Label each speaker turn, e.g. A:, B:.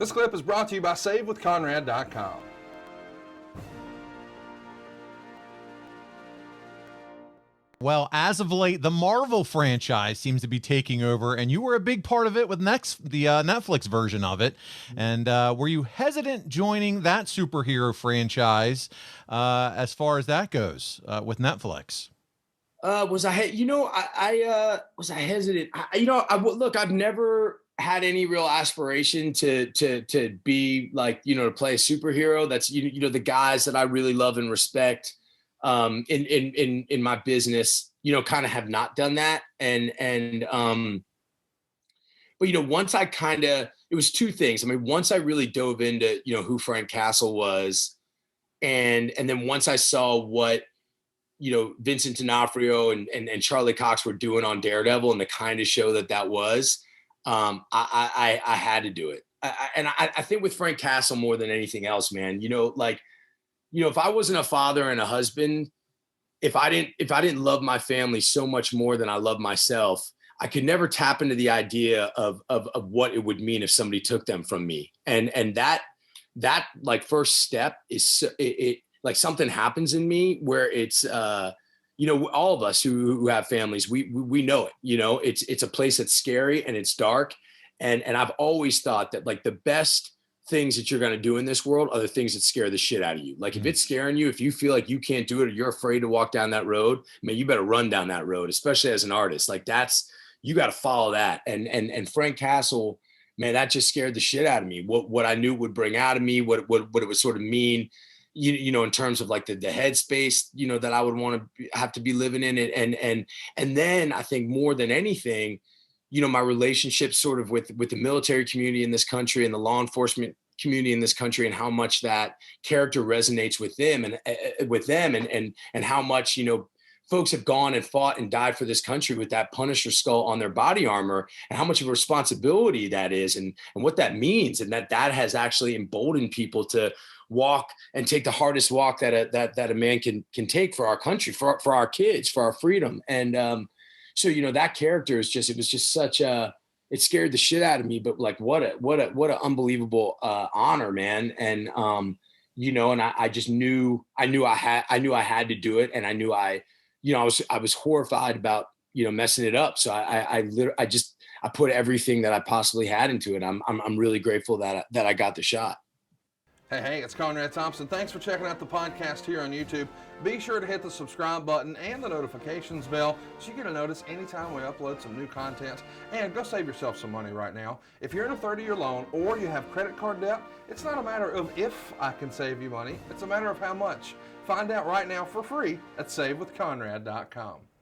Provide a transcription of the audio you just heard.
A: This clip is brought to you by SaveWithConrad.com.
B: Well, as of late, the Marvel franchise seems to be taking over, and you were a big part of it with the Netflix version of it. And were you hesitant joining that superhero franchise as far as that goes with Netflix?
C: Was I hesitant? Look, I've never had any real aspiration to be like, to play a superhero. That's, the guys that I really love and respect in my business, kind of have not done that. But once it was two things. I mean, once I really dove into, who Frank Castle was, and then once I saw what, Vincent D'Onofrio and Charlie Cox were doing on Daredevil and the kind of show that was, I had to do it. I think with Frank Castle more than anything else, man, if I wasn't a father and a husband, if I didn't love my family so much more than I love myself, I could never tap into the idea of what it would mean if somebody took them from me. And that like first step is it like something happens in me where it's, all of us who have families, we know it, it's a place that's scary and it's dark. And I've always thought that like the best things that you're going to do in this world are the things that scare the shit out of you. Like if it's scaring you, if you feel like you can't do it or you're afraid to walk down that road, man, you better run down that road, especially as an artist. Like you got to follow that. And Frank Castle, man, that just scared the shit out of me. What I knew would bring out of me, what it would sort of mean, in terms of like the headspace, that I would want to have to be living in it. And then I think more than anything, my relationship sort of with the military community in this country and the law enforcement community in this country, and how much that character resonates with them and how much, folks have gone and fought and died for this country with that Punisher skull on their body armor, and how much of a responsibility that is and what that means. And that has actually emboldened people to walk and take the hardest walk that a man can take for our country, for our kids, for our freedom. And so that character is it was just such it scared the shit out of me, but like what a unbelievable honor, man. And and I just knew I had to do it, and I knew I was horrified about messing it up. So I put everything that I possibly had into it. I'm really grateful that I got the shot.
A: Hey, it's Conrad Thompson. Thanks for checking out the podcast here on YouTube. Be sure to hit the subscribe button and the notifications bell so you get a notice anytime we upload some new content. And go save yourself some money right now. If you're in a 30-year loan or you have credit card debt, it's not a matter of if I can save you money. It's a matter of how much. Find out right now for free at SaveWithConrad.com.